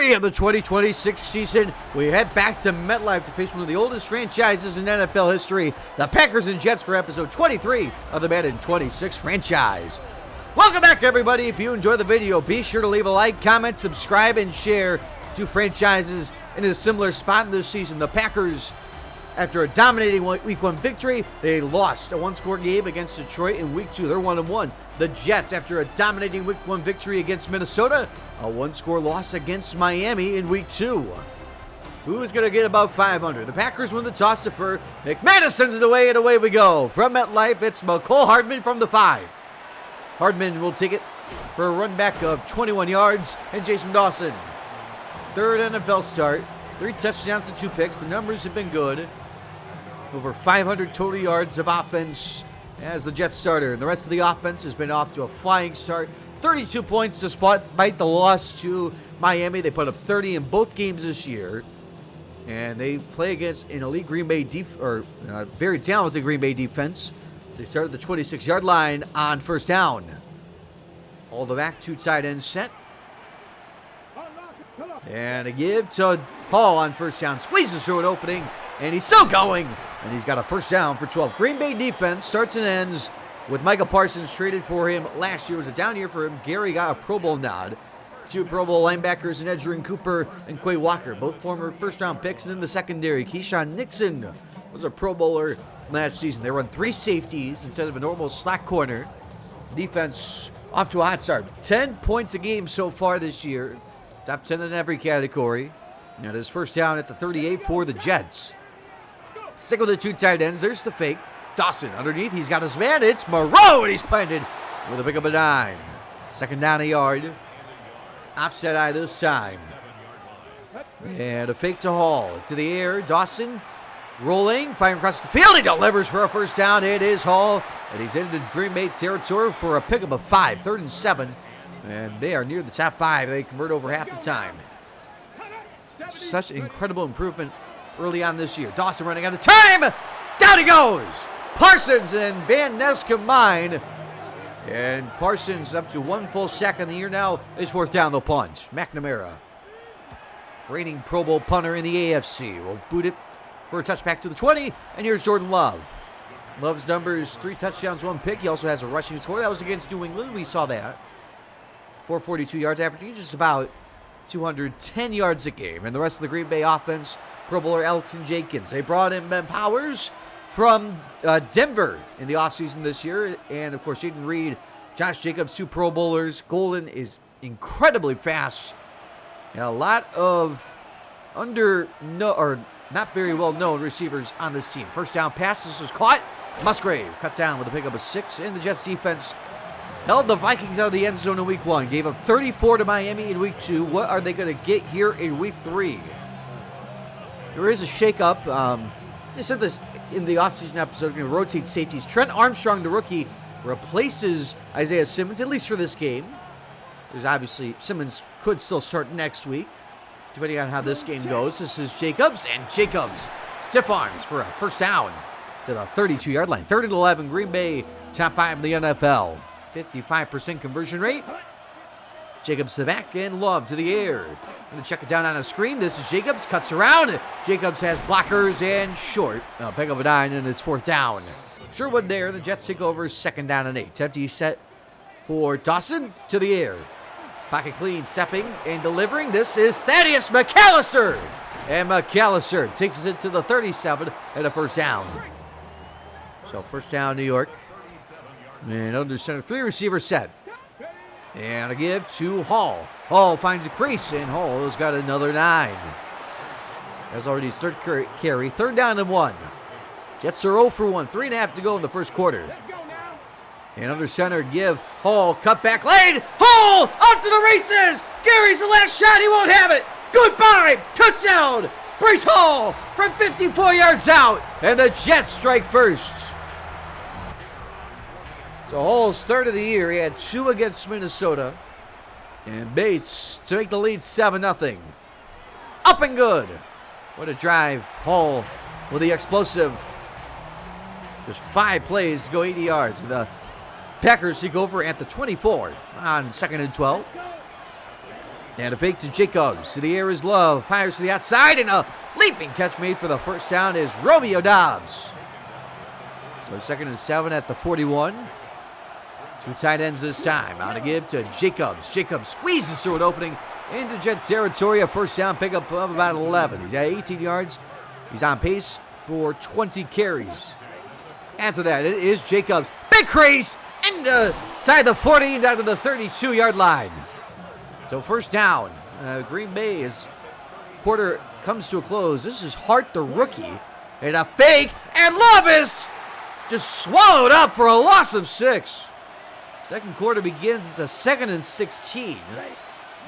3 of the 2026 season. We head back to MetLife to face one of the oldest franchises in NFL history, the Packers and Jets, for episode 23 of the Madden 26 franchise. Welcome back, everybody. If you enjoy the video, be sure to leave a like, comment, subscribe, and share. Two franchises in a similar spot in this season. The Packers, after a dominating Week 1 victory, they lost a one-score game against Detroit in Week 2. They're 1-1. The Jets, after a dominating Week 1 victory against Minnesota, a one-score loss against Miami in Week 2. Who's going to get above 500? The Packers win the toss to Fur. McManus sends it away, and away we go. From MetLife, it's McCole Hardman from the 5. Hardman will take it for a run back of 21 yards, and Jason Dawson. Third NFL start, 3 touchdowns and 2 picks. The numbers have been good. Over 500 total yards of offense as the Jets starter. And the rest of the offense has been off to a flying start. 32 points despite the loss to Miami. They put up 30 in both games this year. And they play against an elite Green Bay very talented Green Bay defense. So they started the 26-yard line on first down. All the back, 2 tight ends set. And a give to Hall on first down. Squeezes through an opening, and he's still going. And he's got a first down for 12. Green Bay defense starts and ends with Micah Parsons traded for him last year. It was a down year for him. Gary got a Pro Bowl nod. 2 Pro Bowl linebackers in Edgerrin Cooper and Quay Walker, both former first-round picks. And in the secondary, Keyshawn Nixon was a Pro Bowler last season. They run 3 safeties instead of a normal slot corner. Defense off to a hot start. 10 points a game so far this year. Top 10 in every category. And his first down at the 38 for the Jets. Stick with the 2 tight ends. There's the fake. Dawson underneath. He's got his man. It's Moreau, and he's planted with a pick up a 9. Second down a yard. Offset eye this time. And a fake to Hall. To the air. Dawson rolling. Firing across the field. He delivers for a first down. It is Hall. And he's into Green Bay territory for a pick up of 5. 3rd and 7. And they are near the top 5. They convert over half the time. Such incredible improvement early on this year. Dawson running out of time. Down he goes. Parsons and Van Ness combine. And Parsons up to 1 full sack in the year now. Is 4th down, they'll punt. McNamara, reigning Pro Bowl punter in the AFC, will boot it for a touchback to the 20. And here's Jordan Love. Love's numbers, 3 touchdowns, 1 pick. He also has a rushing score. That was against New England. We saw that. 442 yards, averaging just about 210 yards a game. And the rest of the Green Bay offense, Pro Bowler Elton Jenkins. They brought in Ben Powers from Denver in the offseason this year. And, of course, Jaden Reed, Josh Jacobs, 2 Pro Bowlers. Golden is incredibly fast. And a lot of not very well-known receivers on this team. First down pass. This was caught. Musgrave cut down with a pick up of 6. And the Jets defense held the Vikings out of the end zone in Week 1. Gave up 34 to Miami in Week 2. What are they going to get here in Week 3? There is a shakeup. I said this in the offseason episode. Going to rotate safeties. Trent Armstrong, the rookie, replaces Isaiah Simmons, at least for this game. There's obviously, Simmons could still start next week, depending on how this game goes. This is Jacobs, and Jacobs stiff arms for a first down to the 32-yard line. 3rd and 11, Green Bay, top 5 in the NFL. 55% conversion rate. Jacobs to the back and Love to the air. Going to check it down on a screen. This is Jacobs. Cuts around. Jacobs has blockers and short. Pick up a 9 and it's 4th down. Sherwood there. The Jets take over 2nd down and 8. Empty set for Dawson to the air. Pocket clean, stepping and delivering. This is Thaddeus McAllister. And McAllister takes it to the 37 and a first down. So first down, New York. And under center, 3 receivers set. And a give to Hall. Hall finds a crease, and Hall has got another 9. That's already his 3rd carry. 3rd down and 1. Jets are 0 for 1. 3.5 to go in the first quarter. And under center, give Hall, cut back lane. Hall up to the races. Gary's the last shot. He won't have it. Goodbye. Touchdown. Bryce Hall from 54 yards out. And the Jets strike first. So Hall's 3rd of the year. He had 2 against Minnesota. And Bates to make the lead 7-0. Up and good. What a drive. Hall with the explosive. Just 5 plays to go 80 yards. The Packers take over at the 24 on 2nd and 12. And a fake to Jacobs. To the air is Love. Fires to the outside, and a leaping catch made for the first down is Romeo Doubs. So 2nd and 7 at the 41. 2 tight ends this time. On to give to Jacobs. Jacobs squeezes through an opening into Jet territory. A first down pickup of about 11. He's at 18 yards. He's on pace for 20 carries. After that, it is Jacobs. Big crease inside the 40 down to the 32-yard line. So first down. Green Bay's quarter comes to a close. This is Hart, the rookie. And a fake. And Love is just swallowed up for a loss of 6. Second quarter begins. It's a 2nd and 16.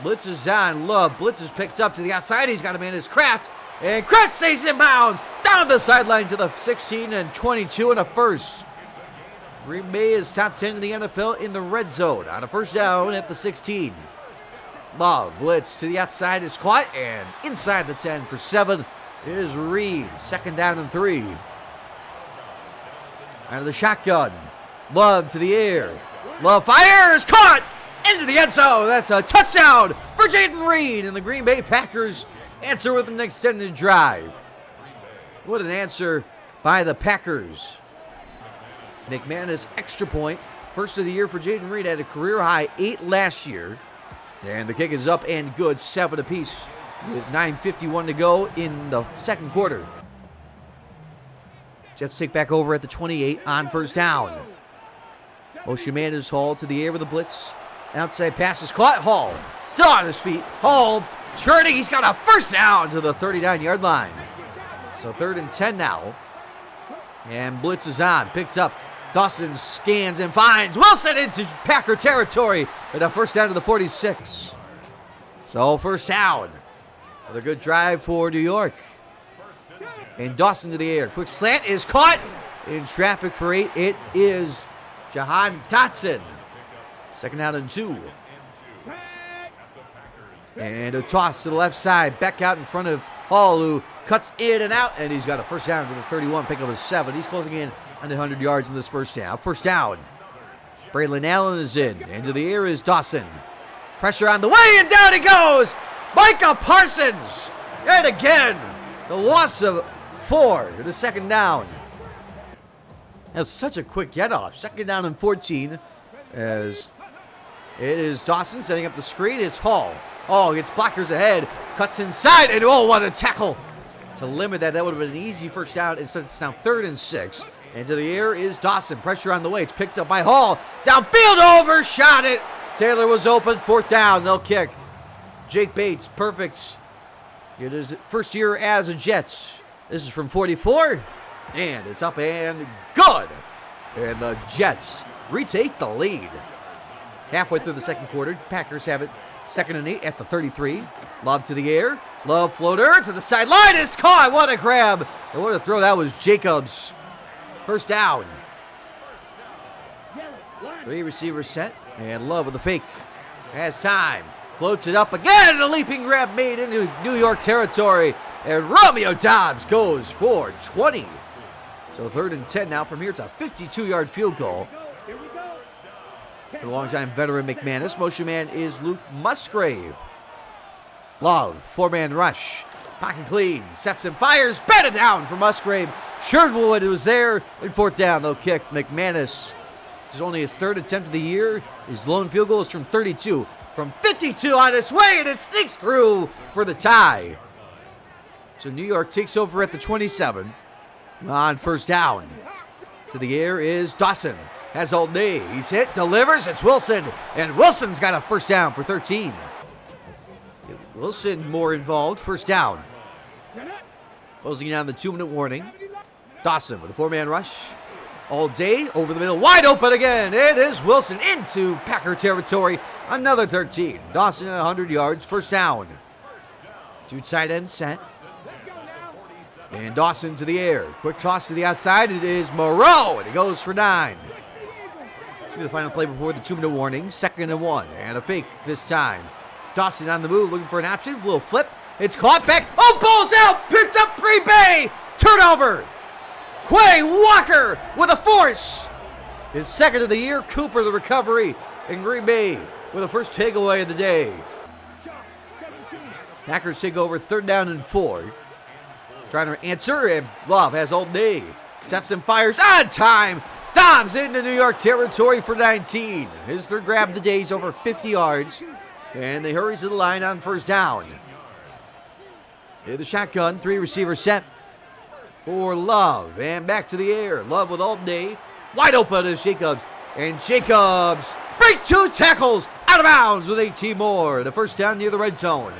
Blitz is on. Love. Blitz is picked up to the outside. He's got a man as Kraft. And Kraft stays in bounds. Down the sideline to the 16 and 22 and a first. Green Bay is top 10 in the NFL in the red zone. On a first down at the 16. Love. Blitz to the outside is caught. And inside the 10 for 7 is Reed. 2nd down and 3. Out of the shotgun. Love to the air. Love fires. Caught into the end zone. That's a touchdown for Jaden Reed. And the Green Bay Packers answer with an extended drive. What an answer by the Packers. McManus extra point. First of the year for Jaden Reed. Had a career high 8 last year. And the kick is up and good. 7 apiece with 9:51 to go in the second quarter. Jets take back over at the 28 on first down. Motion man is Hall to the air with a blitz. Outside pass is caught. Hall still on his feet. Hall turning. He's got a first down to the 39-yard line. So 3rd and 10 now. And blitz is on. Picked up. Dawson scans and finds Wilson into Packer territory with a first down to the 46. So first down. Another good drive for New York. And Dawson to the air. Quick slant is caught in traffic for 8. It is Jahan Dotson. 2nd down and 2. And a toss to the left side. Back out in front of Hall, who cuts in and out. And he's got a first down to the 31. Pick up a 7. He's closing in on 100 yards in this first down. First down. Braylon Allen is in. Into the air is Dawson. Pressure on the way, and down he goes. Micah Parsons. And again, the loss of 4 to the 2nd down. That's such a quick get off. 2nd down and 14. As it is Dawson setting up the screen. It's Hall. Hall gets blockers ahead. Cuts inside, and oh, what a tackle. To limit that, that would have been an easy first down. Instead, it's now 3rd and 6. Into the air is Dawson. Pressure on the way. It's picked up by Hall. Downfield, overshot it. Taylor was open. 4th down. They'll kick. Jake Bates, perfect. It is first year as a Jets. This is from 44. And it's up and good. And the Jets retake the lead. Halfway through the second quarter, Packers have it 2nd and 8 at the 33. Love to the air. Love floater to the sideline. It's caught. What a grab. And what a throw. That was Jacobs. First down. 3 receivers set. And Love with the fake. Has time. Floats it up again. A leaping grab made into New York territory. And Romeo Doubs goes for 20. So 3rd and 10 now. From here, it's a 52-yard field goal. For the long-time veteran McManus. Motion man is Luke Musgrave. Love, 4-man rush. Pocket clean. Steps and fires. Batted down for Musgrave. Sherwood was there. And 4th down, they'll kick. McManus. This is only his 3rd attempt of the year. His lone field goal is from 32. From 52 on its way, and it sneaks through for the tie. So New York takes over at the 27. On first down. To the air is Dawson. Has Old Day. He's hit, delivers. It's Wilson. And Wilson's got a first down for 13. Wilson more involved. First down. Closing down the 2-minute warning. Dawson with a 4-man rush. All Day over the middle. Wide open again. It is Wilson into Packer territory. Another 13. Dawson at 100 yards. First down. 2 tight ends set. And Dawson to the air. Quick toss to the outside. It is Moreau. And he goes for 9. This will be the final play before the 2-minute warning. 2nd and 1. And a fake this time. Dawson on the move, looking for an option. A little flip. It's caught back. Oh, ball's out. Picked up Green Bay. Turnover. Quay Walker with a force. His 2nd of the year. Cooper the recovery. And Green Bay with the first takeaway of the day. Packers take over 3rd down and 4. Trying to answer, and Love has all day. Steps and fires on time. Dobbs into New York territory for 19. His 3rd grab of the day is over 50 yards. And they hurries to the line on 1st down. In the shotgun, 3 receivers set for Love. And back to the air. Love with all day. Wide open is Jacobs. And Jacobs breaks 2 tackles out of bounds with 18 more. The 1st down near the red zone.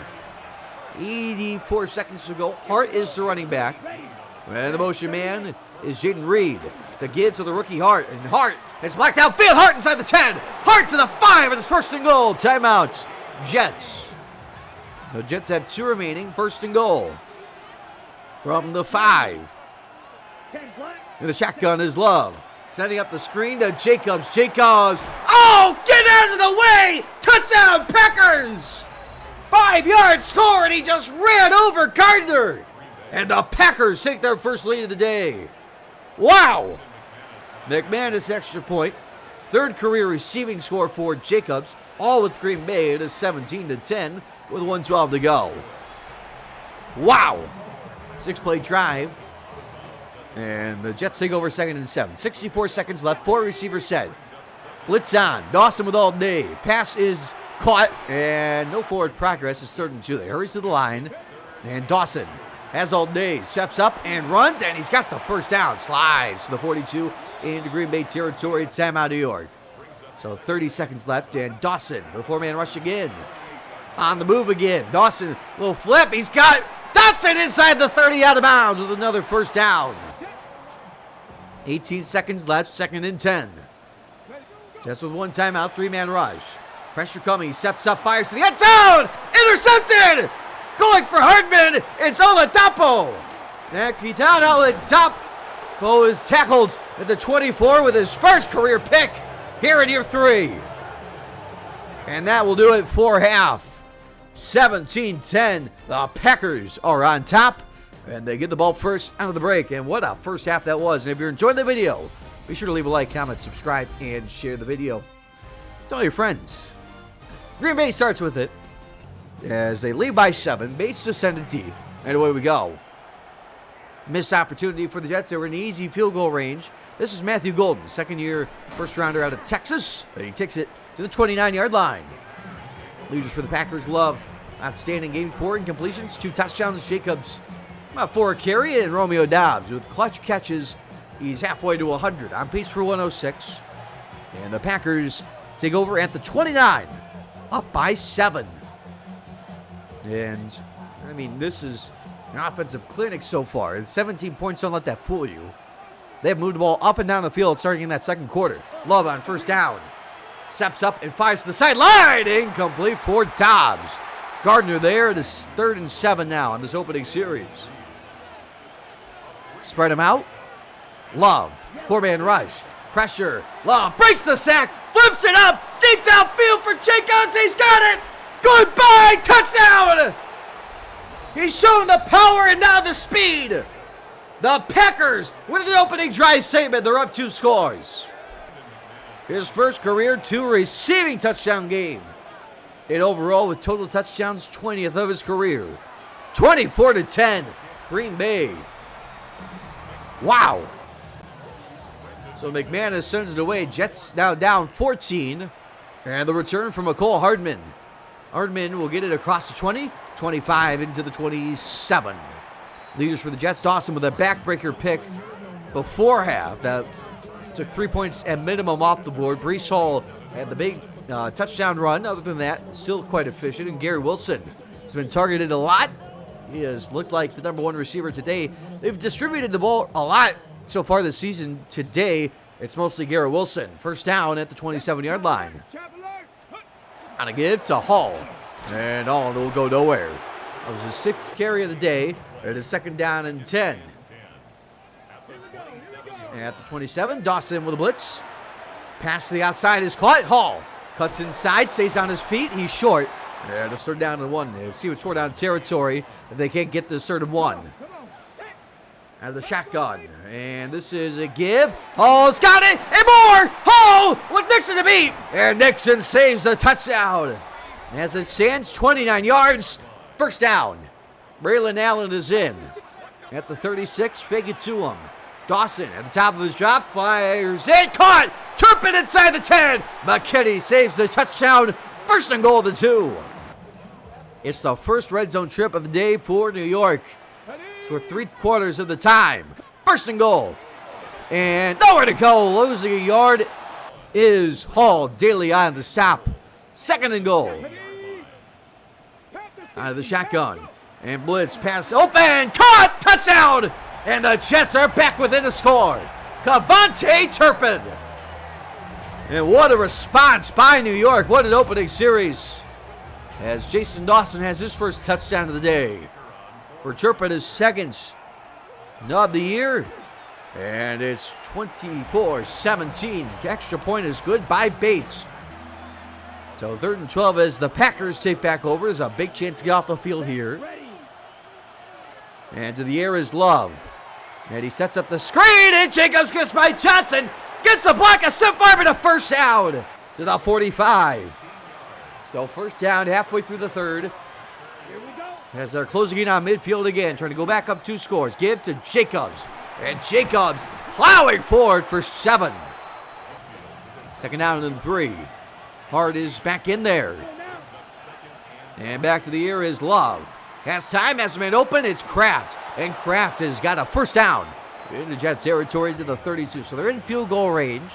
84 seconds to go. Hart is the running back. And the motion man is Jaden Reed. It's a give to the rookie Hart. And Hart has blacked out field. Hart inside the 10. Hart to the 5. And it's 1st and goal. Timeout. Jets. The Jets have 2 remaining. 1st and goal. From the 5. And the shotgun is Love. Setting up the screen to Jacobs. Jacobs. Oh, get out of the way. Touchdown, Packers. 5-yard score, and he just ran over Gardner. And the Packers take their first lead of the day. Wow. McManus extra point. 3rd career receiving score for Jacobs. All with Green Bay. It is 17-10 with 1:12 to go. Wow. 6-play drive. And the Jets take over 2nd and 7. 64 seconds left. 4 receivers set. Blitz on. Dawson with all day. Pass is caught. And no forward progress. It's 3rd and 2. They hurries to the line. And Dawson has all day. Steps up and runs. And he's got the 1st down. Slides to the 42 into Green Bay territory. It's timeout New York. So 30 seconds left. And Dawson, the 4-man rush again. On the move again. Dawson, little flip. He's got Dawson inside the 30 out of bounds with another 1st down. 18 seconds left, 2nd and 10. Just with 1 timeout, 3-man rush. Pressure coming, he steps up, fires to the end zone! Intercepted! Going for Hardman, it's Oladapo! Nakitano Oladapo is tackled at the 24 with his 1st career pick here in year 3. And that will do it for half. 17-10, the Packers are on top. And they get the ball first out of the break. And what a first half that was. And if you're enjoying the video, be sure to leave a like, comment, subscribe, and share the video. Tell your friends. Green Bay starts with it as they lead by 7. Bates descended deep. And away we go. Missed opportunity for the Jets. They were in easy field goal range. This is Matthew Golden, 2nd-year first-rounder out of Texas. And he takes it to the 29-yard line. Leaders for the Packers. Love. Outstanding game. 4 incompletions, 2 touchdowns. Jacobs about 4 carry, and Romeo Dobbs with clutch catches. He's halfway to 100. On pace for 106. And the Packers take over at the 29. Up by 7. And, I mean, this is an offensive clinic so far. 17 points, don't let that fool you. They've moved the ball up and down the field starting in that 2nd quarter. Love on 1st down. Steps up and fires to the sideline. Incomplete for Dobbs. Gardner there. It is 3rd and 7 now in this opening series. Spread him out. Love. 4-man rush. Pressure. Love breaks the sack. Flips it up. Deep downfield for Jacobs. He's got it. Goodbye. Touchdown. He's shown the power and now the speed. The Packers with an opening drive statement. They're up 2 scores. His 1st career 2 receiving touchdown game. And overall with total touchdowns, 20th of his career. 24-10. Green Bay. Wow. So McManus sends it away. Jets now down 14. And the return from McCole Hardman. Hardman will get it across the 20, 25 into the 27. Leaders for the Jets. Dawson with a backbreaker pick before half. That took 3 points at minimum off the board. Breece Hall had the big touchdown run. Other than that, still quite efficient. And Gary Wilson has been targeted a lot. He has looked like the number 1 receiver today. They've distributed the ball a lot so far this season. Today, it's mostly Garrett Wilson. 1st down at the 27-yard line. On a give to Hall. And Hall will go nowhere. That was his 6th carry of the day. It is 2nd down and 10. At the 27, Dawson with a blitz. Pass to the outside is caught. Hall cuts inside, stays on his feet. He's short. And it's 3rd down and 1. Let's see what's 4 down territory if they can't get this 3rd and 1. Out of the shotgun. And this is a give. Hall's got it. And more. Hall with Nixon to beat. And Nixon saves the touchdown. As it stands, 29 yards. First down. Braylon Allen is in. At the 36, fake it to him. Dawson at the top of his drop, fires it, caught! Turpin inside the 10. McKinney saves the touchdown. First and goal to 2. It's the first red zone trip of the day for New York. So we're 3/4 of the time. First and goal. And nowhere to go. Losing a yard is Hall. Daly on the stop. Second and goal. Out of the shotgun. And blitz pass open. Caught. Touchdown. And the Jets are back within a score. Cavante Turpin. And what a response by New York. What an opening series. As Jason Dawson has his first touchdown of the day. For Turpin, his second of the year. And it's 24-17. Extra point is good by Bates. So 3rd and 12 as the Packers take back over. There's a big chance to get off the field here. And to the air is Love. And he sets up the screen, and Jacobs gets by Johnson. Gets the block, a step forward, a first down to the 45. So first down halfway through the third. As they're closing in on midfield again, trying to go back up 2 scores. Give to Jacobs. And Jacobs plowing forward for 7. Second down and 3. Hart is back in there. And back to the air is Love. Has time, has a man open, it's Kraft. And Kraft has got a first down into Jet territory to the 32. So they're in field goal range.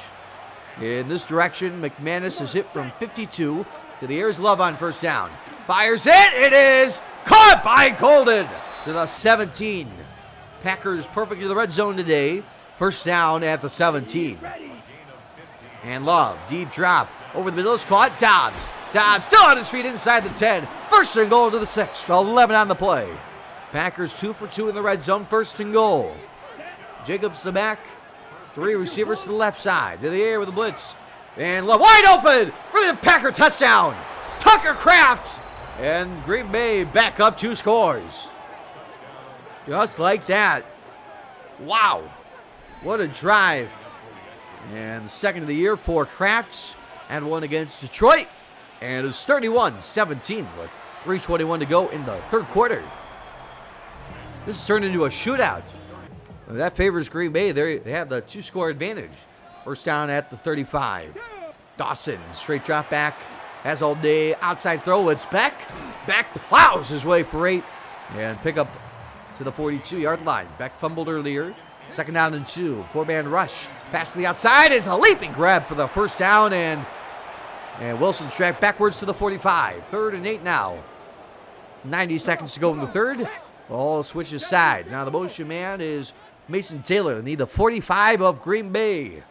In this direction, McManus is hit from 52. To the air is Love on first down. Fires it, it is caught by Golden to the 17. Packers perfect in the red zone today. First down at the 17. And Love, deep drop. Over the middle is caught. Dobbs. Dobbs still on his feet inside the 10. First and goal to the 6. 11 on the play. Packers 2 for 2 in the red zone. First and goal. Jacobs the back. 3 receivers to the left side. To the air with the blitz. And Love wide open for the Packer touchdown. Tucker Kraft. And Green Bay back up 2 scores. Just like that. Wow. What a drive. And the second of the year for Kraft. And one against Detroit. And it's 31-17 with 3:21 to go in the third quarter. This has turned into a shootout. That favors Green Bay. They have the 2-score advantage. First down at the 35. Dawson, straight drop back. Has all day. Outside throw. It's Beck. Beck plows his way for 8. And pick up to the 42-yard line. Beck fumbled earlier. Second down and 2. 4-man rush. Pass to the outside is a leaping grab for the first down. And Wilson's tracked backwards to the 45. 3rd and 8 now. 90 seconds to go in the third. Ball switches sides. Now the motion man is Mason Taylor. They need the 45 of Green Bay.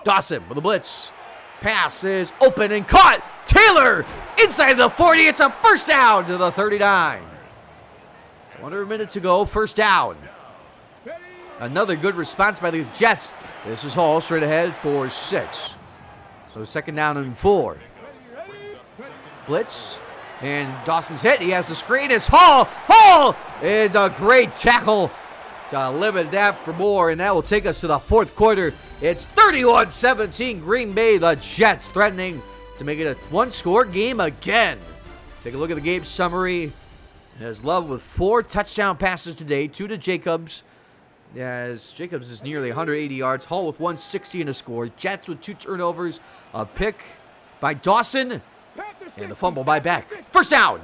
Dawson with the blitz. Pass is open and caught. Taylor inside the 40. It's a first down to the 39. Under a minute to go. First down. Another good response by the Jets. This is Hall straight ahead for 6. So second down and 4. Blitz. And Dawson's hit. He has the screen. It's Hall. Hall is a great tackle to limit that for more. And that will take us to the fourth quarter. It's 31-17. Green Bay, the Jets threatening to make it a 1-score game again. Take a look at the game summary. As Love with 4 touchdown passes today. 2 to Jacobs. As Jacobs is nearly 180 yards. Hall with 160 and a score. Jets with 2 turnovers. A pick by Dawson. And the fumble by Beck. First down.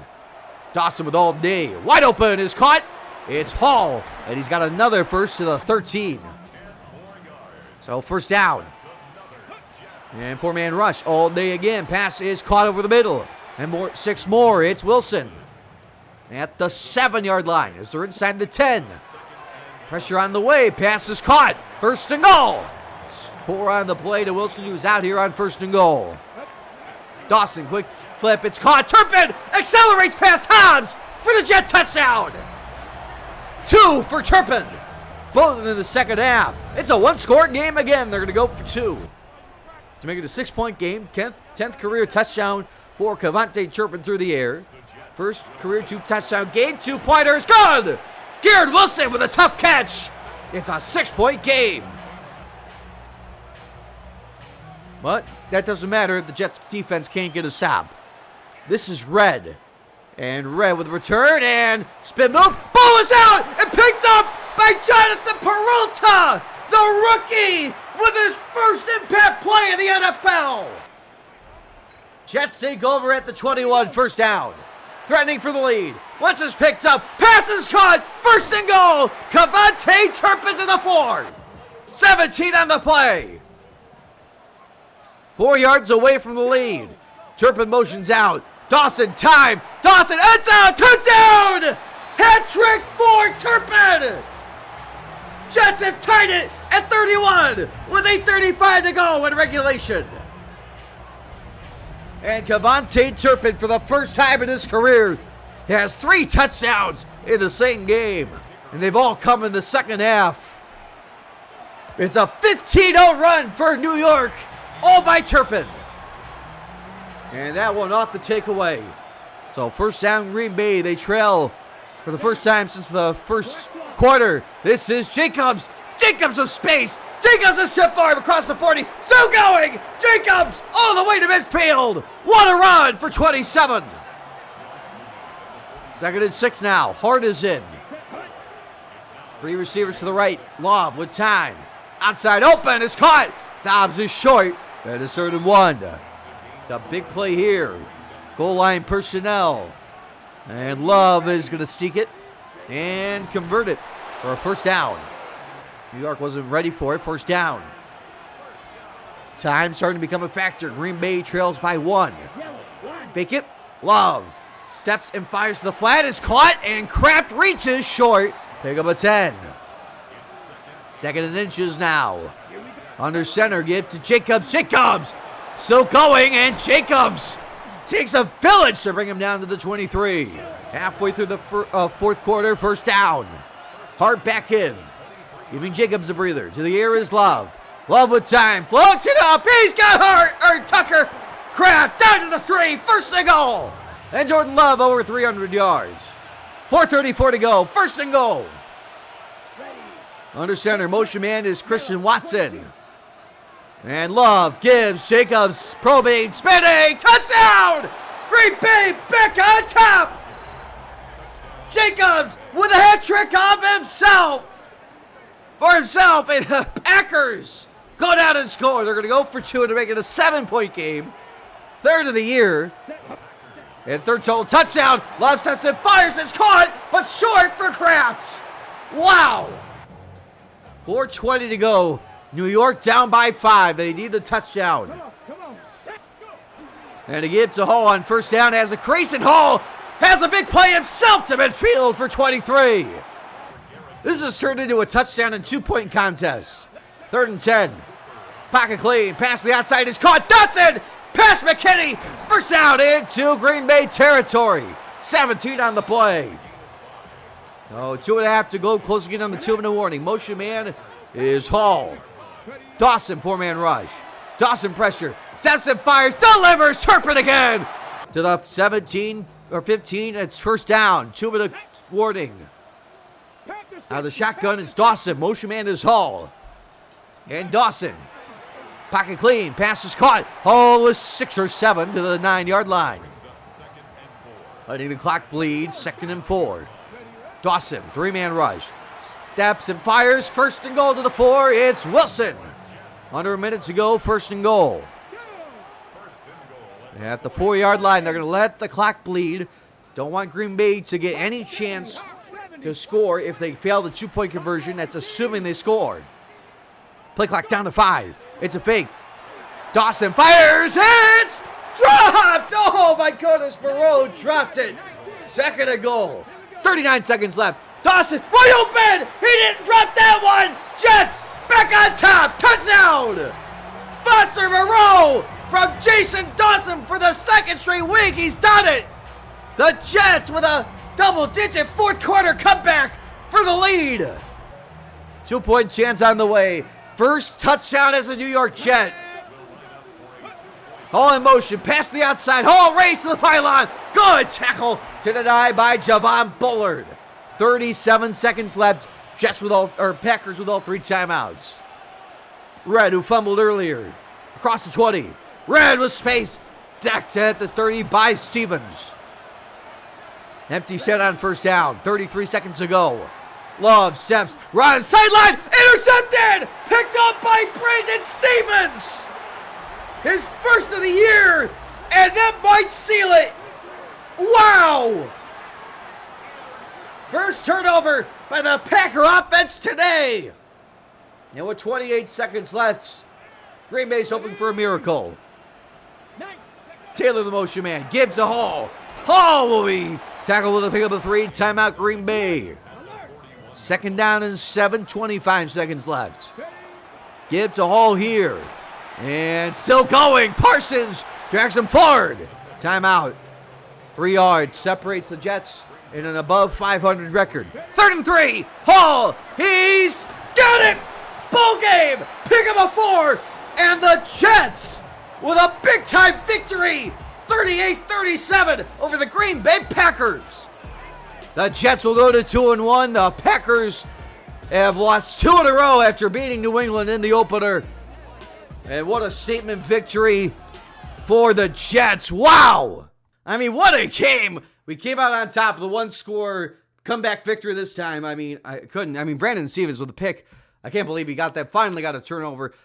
Dawson with all day. Wide open is caught. It's Hall. And he's got another first to the 13. So first down. And 4-man rush all day again. Pass is caught over the middle. And 6 more. It's Wilson. At the 7-yard line as they're inside the 10. Pressure on the way. Pass is caught. First and goal. 4 on the play to Wilson, who's out here on first and goal. Dawson, quick flip. It's caught. Turpin accelerates past Hobbs for the Jet touchdown. 2 for Turpin. Both in the second half. It's a 1-score game again. They're going to go for 2. To make it a 6-point game. 10th career touchdown for Cavante Turpin through the air. First career 2-touchdown game. 2-pointers. Good. Garrett Wilson with a tough catch. It's a 6-point game. But that doesn't matter if the Jets defense can't get a stop. This is red. And Red with the return and spin move. Ball is out and picked up by Jonathan Peralta, the rookie, with his first impact play in the NFL. Jets take over at the 21, first down. Threatening for the lead. Once it's picked up, pass is caught, first and goal. Cavante Turpin to the 4. 17 on the play. 4 yards away from the lead. Turpin motions out. Dawson, time. Dawson, ends out, touchdown! Hat trick for Turpin! Jets have tied it at 31 with 8:35 to go in regulation. And Cavante Turpin, for the first time in his career, has 3 touchdowns in the same game. And they've all come in the second half. It's a 15-0 run for New York, all by Turpin. And that one off the takeaway. So first down Green Bay. They trail for the first time since the first quarter. This is Jacobs. Jacobs with space. Jacobs a step forward across the 40. Still going. Jacobs all the way to midfield. What a run for 27. 2nd and 6 now. Hart is in. 3 receivers to the right. Love with time. Outside open is caught. Dobbs is short. That is 3rd and 1. The big play here. Goal line personnel. And Love is going to sneak it and convert it for a first down. New York wasn't ready for it. First down. Time starting to become a factor. Green Bay trails by 1. Fake it. Love steps and fires to the flat. Is caught and Kraft reaches short. Pick up a 10. 2nd and inches now. Under center. Give to Jacobs. Jacobs still going, and Jacobs takes a village to bring him down to the 23. Halfway through the fourth quarter, first down. Hart back in, giving Jacobs a breather. To the air is Love. Love with time, floats it up. He's got Tucker. Kraft down to the 3, first and goal. And Jordan Love over 300 yards. 4:34 to go, first and goal. Under center, motion man is Christian Watson. And Love gives Jacobs, probing, spinning, touchdown! Green Bay back on top! Jacobs with a hat trick of himself! For himself, and the Packers go down and score. They're going to go for 2 to make it a 7-point game. 3rd of the year. And 3rd total touchdown. Love steps and fires, it's caught, but short for Kraft. Wow! 4:20 to go. New York down by 5. They need the touchdown. And to get to Hall on first down has a crease, and Hall has a big play himself to midfield for 23. This has turned into a touchdown and 2-point contest. 3rd and 10. Pocket clean. Pass to the outside is caught. Dotson. Pass McKinney. First down into Green Bay territory. 17 on the play. 2.5 to go. Closing in on the 2-minute warning. Motion man is Hall. Dawson, 4-man rush. Dawson pressure. Steps and fires. Delivers. Turpin again. To the 17 or 15. It's first down. 2-minute warning. Out of the shotgun is Dawson. Motion man is Hall. And Dawson. Pocket clean. Pass is caught. Hall was 6 or 7 to the 9-yard line. Letting the clock bleed. 2nd and 4. Dawson, 3-man rush. Steps and fires. First and goal to the 4. It's Wilson. Under a minute to go. First and goal. At the 4-yard line, they're going to let the clock bleed. Don't want Green Bay to get any chance to score. If they fail the 2-point conversion, that's assuming they score. Play clock down to 5. It's a fake. Dawson fires. Hits. Dropped. Oh my goodness. Moreau dropped it. 2nd and goal. 39 seconds left. Dawson wide open. He didn't drop that one. Jets back on top. Touchdown. Foster Moreau from Jason Dawson for the 2nd straight week. He's done it. The Jets with a double-digit 4th quarter comeback for the lead. 2-point chance on the way. First touchdown as a New York Jet. Hall in motion. Pass the outside. Hall race to the pylon. Good tackle to deny by Javon Bullard. 37 seconds left. Packers with all 3 timeouts. Red, who fumbled earlier, across the 20. Red with space. Decked at the 30 by Stevens. Empty set on first down. 33 seconds to go. Love steps, runs, sideline, intercepted! Picked up by Brandon Stevens! His first of the year, and that might seal it! Wow! First turnover by the Packer offense today! And with 28 seconds left, Green Bay's hoping for a miracle. Taylor the motion man, Gibbs to Hall. Hall will be tackled with a pickup of 3, timeout Green Bay. Second down and 7, 25 seconds left. Gibbs to Hall here. And still going, Parsons drags him forward. Timeout. 3 yards, separates the Jets in an above 500 record. 3rd and 3, Hall, he's got it! Ball game, pick up a 4, and the Jets with a big-time victory, 38-37 over the Green Bay Packers. The Jets will go to 2-1. The Packers have lost 2 in a row after beating New England in the opener. And what a statement victory for the Jets. Wow! I mean, what a game. We came out on top with a 1-score comeback victory this time. I mean, Brandon Stevens with a pick. I can't believe he got that. Finally got a turnover.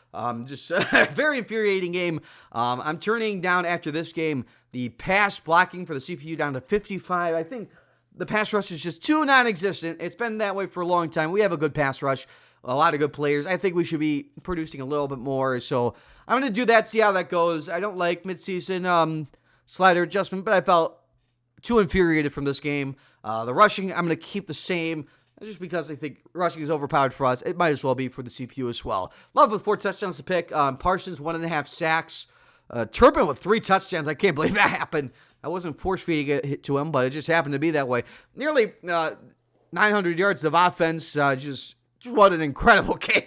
Just a very infuriating game. I'm turning down after this game the pass blocking for the CPU down to 55. I think the pass rush is just too non-existent. It's been that way for a long time. We have a good pass rush, a lot of good players. I think we should be producing a little bit more. So I'm going to do that, see how that goes. I don't like midseason slider adjustment, but I felt too infuriated from this game. The rushing, I'm going to keep the same. Just because I think rushing is overpowered for us. It might as well be for the CPU as well. Love with 4 touchdowns to pick. Parsons, 1.5 sacks. Turpin with 3 touchdowns. I can't believe that happened. I wasn't force-feeding it to him, but it just happened to be that way. Nearly 900 yards of offense. Just what an incredible game.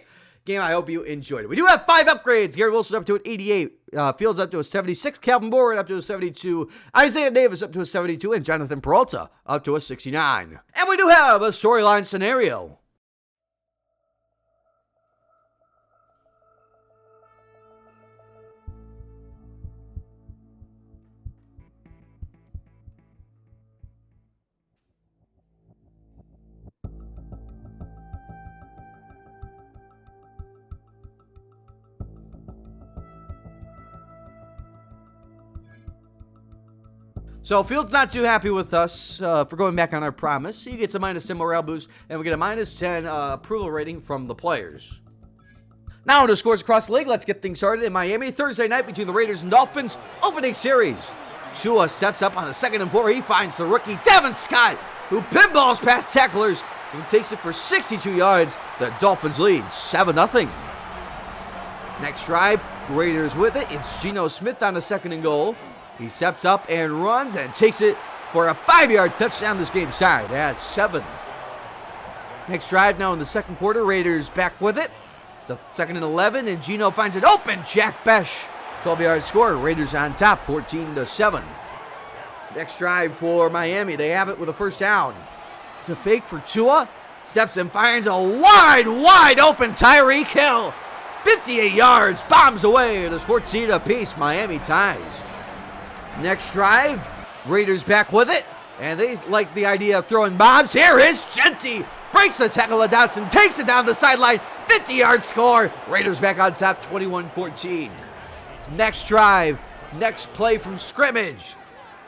I hope you enjoyed it. We do have 5 upgrades. Garrett Wilson up to an 88. Fields up to a 76. Calvin Bourne up to a 72. Isaiah Davis up to a 72. And Jonathan Peralta up to a 69. And we do have a storyline scenario. So Fields not too happy with us for going back on our promise. He gets a -10 morale boost, and we get a -10 approval rating from the players. Now to scores across the league. Let's get things started in Miami. Thursday night between the Raiders and Dolphins. Opening series. Tua steps up on a 2nd and 4. He finds the rookie Devin Scott, who pinballs past tacklers and takes it for 62 yards. The Dolphins lead 7-0. Next drive, Raiders with it. It's Geno Smith on a 2nd and goal. He steps up and runs and takes it for a 5-yard touchdown this game's tied at 7. Next drive now in the 2nd quarter. Raiders back with it. It's a 2nd and 11, and Geno finds it open. Jack Besh, 12-yard score. Raiders on top, 14-7. Next drive for Miami. They have it with a 1st down. It's a fake for Tua. Steps and finds a wide open Tyreek Hill. 58 yards, bombs away. It is 14 apiece. Miami ties. Next drive, Raiders back with it, and they like the idea of throwing bombs. Here is Genty, breaks the tackle of Dotson, takes it down the sideline, 50-yard score. Raiders back on top, 21-14. Next drive, next play from scrimmage,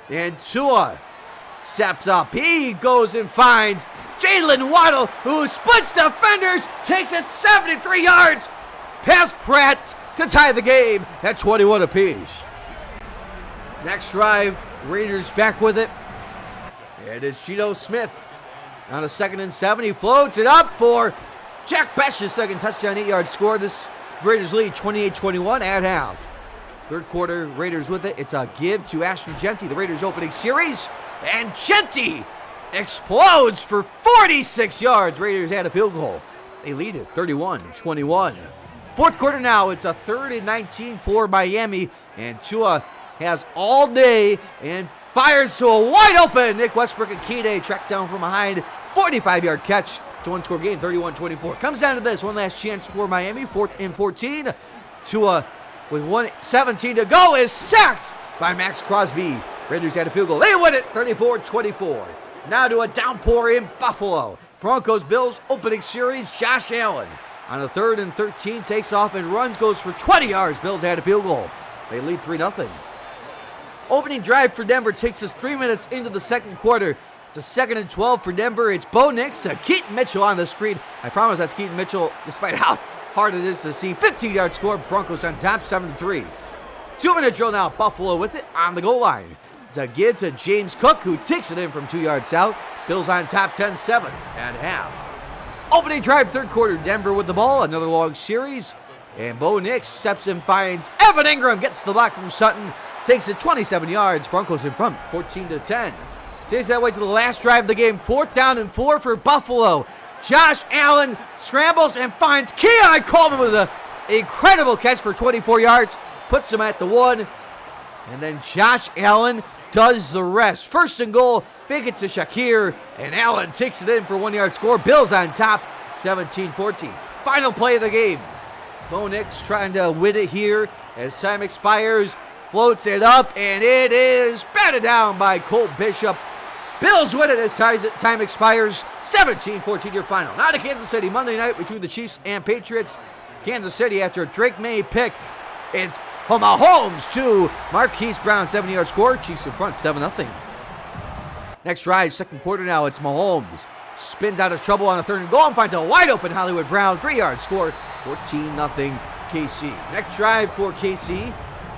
and Tua steps up. He goes and finds Jalen Waddle, who splits defenders, takes it 73 yards, past Pratt to tie the game at 21 apiece. Next drive, Raiders back with it. It is Geno Smith on a 2nd and 7. He floats it up for Jack Besh's 2nd touchdown, 8-yard score. This Raiders lead 28-21 at half. 3rd quarter, Raiders with it. It's a give to Ashton Genty, the Raiders opening series. And Genty explodes for 46 yards. Raiders had a field goal. They lead it 31-21. 4th quarter now, it's a 3rd and 19 for Miami. And Tua has all day and fires to a wide open Nick Westbrook and Kide tracked down from behind. 45-yard catch to 1-score game, 31-24. Comes down to this, one last chance for Miami, 4th and 14. Tua with 1:17 to go is sacked by Max Crosby. Raiders had a field goal. They win it 34-24. Now to a downpour in Buffalo. Broncos-Bills opening series. Josh Allen on a 3rd and 13 takes off and runs, goes for 20 yards. Bills add a field goal. They lead 3-0. Opening drive for Denver takes us 3 minutes into the second quarter. It's a 2nd and 12 for Denver. It's Bo Nix to Keaton Mitchell on the screen. I promise that's Keaton Mitchell, despite how hard it is to see. 15-yard score. Broncos on top, 7-3. 2-minute drill now. Buffalo with it on the goal line. It's a give to James Cook, who takes it in from 2 yards out. Bills on top, 10-7 and half. Opening drive, third quarter. Denver with the ball. Another long series. And Bo Nix steps in, finds Evan Ingram. Gets the block from Sutton. Takes it 27 yards. Broncos in front, 14-10. Takes that way to the last drive of the game. 4th down and 4 for Buffalo. Josh Allen scrambles and finds Keon Coleman with an incredible catch for 24 yards. Puts him at the 1. And then Josh Allen does the rest. 1st and goal. Fake it to Shakir. And Allen takes it in for 1-yard score. Bills on top, 17-14. Final play of the game. Bo Nix trying to win it here as time expires. Floats it up, and it is batted down by Colt Bishop. Bills win it as time expires. 17-14 your final. Now to Kansas City, Monday night between the Chiefs and Patriots. Kansas City after a Drake May pick. It's Mahomes to Marquise Brown, 70-yard score. Chiefs in front, 7-0. Next drive, second quarter now. It's Mahomes. Spins out of trouble on a 3rd and goal and finds a wide open Hollywood Brown. 3-yard score, 14-0 KC. Next drive for KC.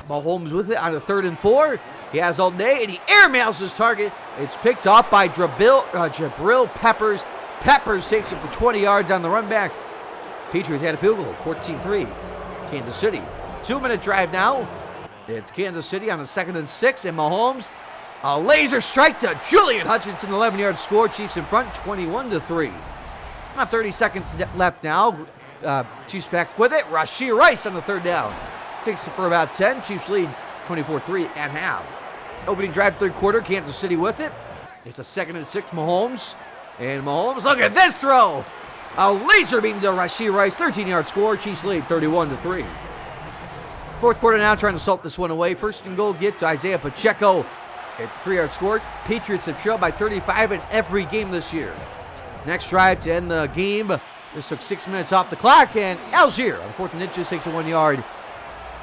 Mahomes with it on a 3rd and 4. He has all day, and he airmails his target. It's picked up by Jabril Peppers. Peppers takes it for 20 yards on the run back. Patriots had a field goal, 14-3. Kansas City. 2-minute drive now. It's Kansas City on a 2nd and 6, and Mahomes, a laser strike to Julian Hutchinson, 11-yard score. Chiefs in front, 21-3. About 30 seconds left now. Chiefs back with it. Rashee Rice on the 3rd down. Takes it for about 10. Chiefs lead 24-3 at half. Opening drive, third quarter. Kansas City with it. It's a 2nd and 6. Mahomes. And Mahomes, look at this throw. A laser beam to Rashee Rice. 13-yard score. Chiefs lead 31-3. Fourth quarter now, trying to salt this one away. 1st and goal, get to Isaiah Pacheco at the 3-yard score. Patriots have trailed by 35 in every game this year. Next drive to end the game. This took 6 minutes off the clock. And Algier on 4th and inches takes a 1-yard.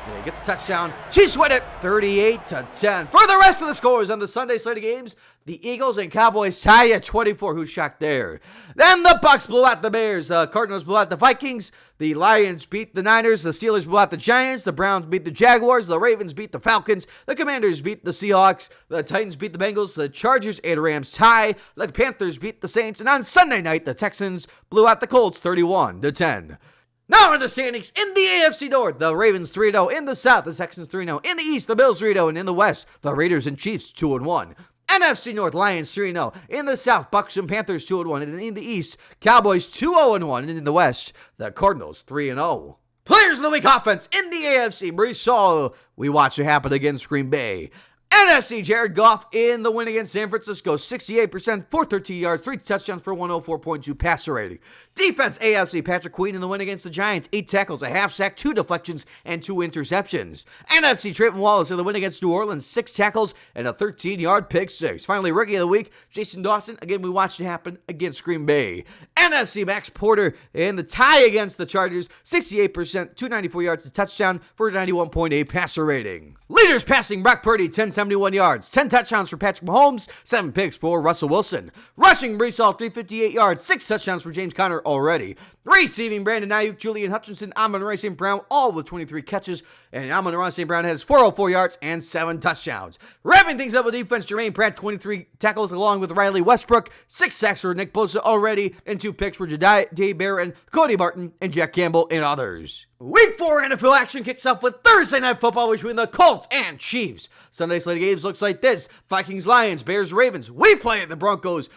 They get the touchdown. Chiefs win it 38-10. For the rest of the scores on the Sunday slate of games, the Eagles and Cowboys tie at 24. Who's shocked there? Then the Bucs blew out the Bears. The Cardinals blew out the Vikings. The Lions beat the Niners. The Steelers blew out the Giants. The Browns beat the Jaguars. The Ravens beat the Falcons. The Commanders beat the Seahawks. The Titans beat the Bengals. The Chargers and Rams tie. The Panthers beat the Saints. And on Sunday night, the Texans blew out the Colts 31-10. Now in the standings in the AFC North, the Ravens 3-0. In the South, the Texans 3-0. In the East, the Bills 3-0. And in the West, the Raiders and Chiefs 2-1. NFC North, Lions 3-0. In the South, Bucs and Panthers 2-1. And in the East, Cowboys 2-0-1. And in the West, the Cardinals 3-0. Players of the Week offense in the AFC. Brees Hall, we watched it happen against Green Bay. NFC, Jared Goff in the win against San Francisco, 68%, 413 yards, 3 touchdowns for 104.2 passer rating. Defense, AFC, Patrick Queen in the win against the Giants, 8 tackles, a half sack, 2 deflections, and 2 interceptions. NFC, Trayvon Wallace in the win against New Orleans, 6 tackles, and a 13-yard pick six. Finally, Rookie of the Week, Jason Dawson, again, we watched it happen against Green Bay. NFC, Max Porter in the tie against the Chargers, 68%, 294 yards, a touchdown for a 91.8 passer rating. Leaders passing, Brock Purdy, 1071 yards, 10 touchdowns for Patrick Mahomes, 7 picks for Russell Wilson. Rushing, Brees Hall, 358 yards, 6 touchdowns for James Conner already. Receiving, Brandon Ayuk, Julian Hutchinson, Amon-Ra St. Brown, all with 23 catches, and Amon-Ra St. Brown has 404 yards and 7 touchdowns. Wrapping things up with defense, Jermaine Pratt, 23 tackles along with Riley Westbrook, 6 sacks for Nick Bosa already, and 2 picks for Jahdae Barron, Cody Barton, and Jack Campbell, and others. Week 4 NFL action kicks off with Thursday Night Football between the Colts and Chiefs. Sunday slate games looks like this: Vikings, Lions, Bears, Ravens. We play at the Broncos,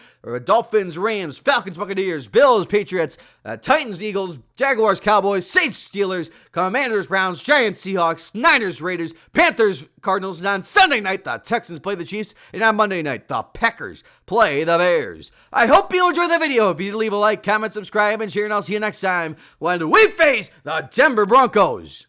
Dolphins, Rams, Falcons, Buccaneers, Bills, Patriots, Titans, Eagles, Jaguars, Cowboys, Saints, Steelers, Commanders, Browns, Giants, Seahawks, Niners, Raiders, Panthers, Cardinals. And on Sunday night, the Texans play the Chiefs. And on Monday night, the Packers play the Bears. I hope you enjoyed the video. If you leave a like, comment, subscribe, and share, and I'll see you next time when we face the Denver Broncos.